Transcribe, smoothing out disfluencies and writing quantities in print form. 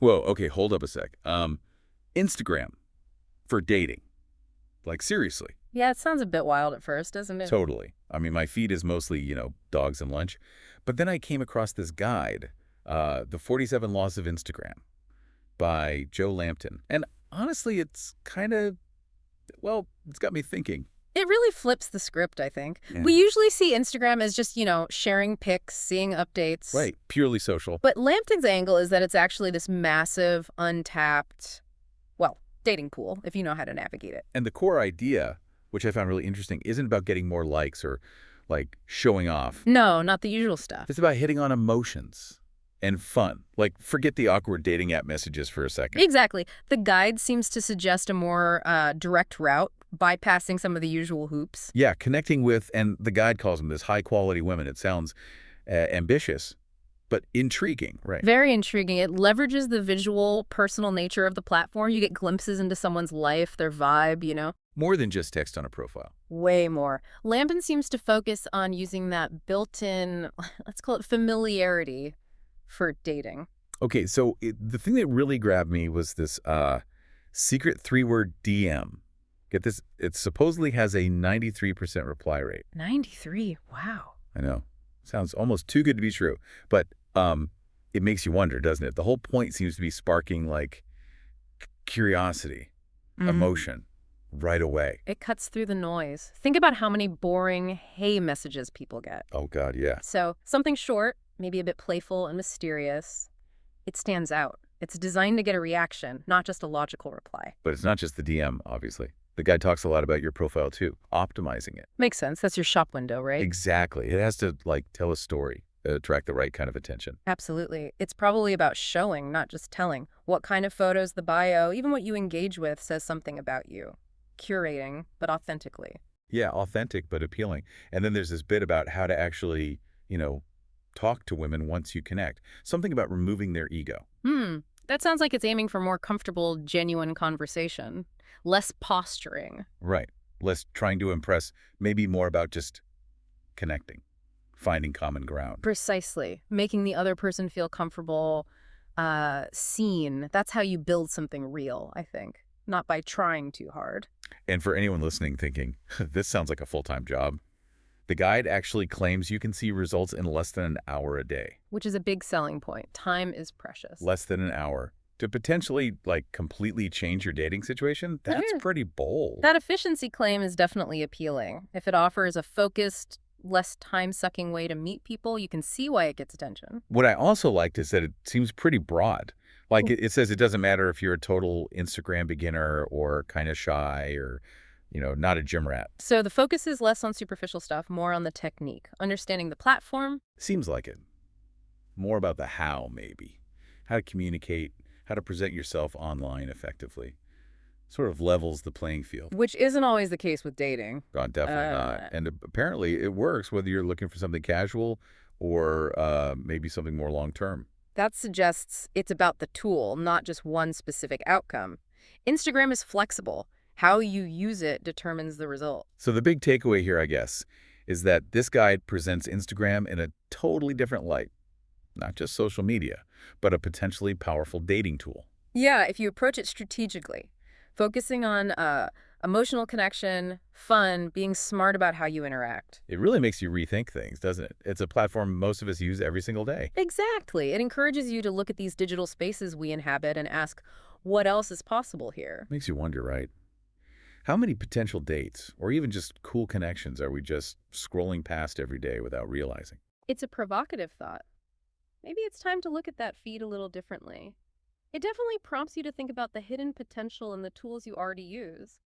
Whoa, okay, hold up a sec. Instagram for dating. Like, seriously. Yeah, it sounds a bit wild at first, doesn't it? Totally. I mean, my feed is mostly, dogs and lunch. But then I came across this guide, The 47 Laws of Instagram by Joe Lampton. And honestly, it's kind of, well, it's got me thinking. It really flips the script, I think. Yeah. We usually see Instagram as just, sharing pics, seeing updates. Right. Purely social. But Lampton's angle is that it's actually this massive, untapped, well, dating pool, if you know how to navigate it. And the core idea, which I found really interesting, isn't about getting more likes or, like, showing off. No, not the usual stuff. It's about hitting on emotions and fun. Like, forget the awkward dating app messages for a second. Exactly. The guide seems to suggest a more direct route, bypassing some of the usual hoops. Yeah, connecting with, and the guide calls them this high-quality women. It sounds ambitious, but intriguing, right? Very intriguing. It leverages the visual, personal nature of the platform. You get glimpses into someone's life, their vibe. More than just text on a profile. Way more. Lampin seems to focus on using that built-in, let's call it familiarity for dating. Okay, so the thing that really grabbed me was this secret three-word DM. Get this, it supposedly has a 93% reply rate. 93? Wow. I know. Sounds almost too good to be true. But it makes you wonder, doesn't it? The whole point seems to be sparking, like, curiosity, emotion, right away. It cuts through the noise. Think about how many boring hey messages people get. Oh, God, yeah. So something short, maybe a bit playful and mysterious, it stands out. It's designed to get a reaction, not just a logical reply. But it's not just the DM, obviously. The guy talks a lot about your profile, too, optimizing it. Makes sense. That's your shop window, right? Exactly. It has to, like, tell a story, attract the right kind of attention. Absolutely. It's probably about showing, not just telling. What kind of photos, the bio, even what you engage with says something about you. Curating, but authentically. Yeah, authentic but appealing. And then there's this bit about how to actually, talk to women once you connect. Something about removing their ego. That sounds like it's aiming for more comfortable, genuine conversation. Less posturing. Right. Less trying to impress, maybe more about just connecting, finding common ground. Precisely. Making the other person feel comfortable, seen. That's how you build something real, I think. Not by trying too hard. And for anyone listening thinking, this sounds like a full-time job, the guide actually claims you can see results in less than an hour a day. Which is a big selling point. Time is precious. Less than an hour. To potentially, like, completely change your dating situation, that's pretty bold. That efficiency claim is definitely appealing. If it offers a focused, less time-sucking way to meet people, you can see why it gets attention. What I also liked is that it seems pretty broad. Like, it says it doesn't matter if you're a total Instagram beginner or kind of shy or, not a gym rat. So the focus is less on superficial stuff, more on the technique, understanding the platform. Seems like it. More about the how, maybe. How to communicate, how to present yourself online effectively. Sort of levels the playing field. Which isn't always the case with dating. God, definitely not. And apparently it works whether you're looking for something casual or maybe something more long-term. That suggests it's about the tool, not just one specific outcome. Instagram is flexible. How you use it determines the result. So the big takeaway here, I guess, is that this guide presents Instagram in a totally different light. Not just social media, but a potentially powerful dating tool. Yeah, if you approach it strategically, focusing on emotional connection, fun, being smart about how you interact. It really makes you rethink things, doesn't it? It's a platform most of us use every single day. Exactly. It encourages you to look at these digital spaces we inhabit and ask, what else is possible here? Makes you wonder, right? How many potential dates, or even just cool connections, are we just scrolling past every day without realizing? It's a provocative thought. Maybe it's time to look at that feed a little differently. It definitely prompts you to think about the hidden potential in the tools you already use.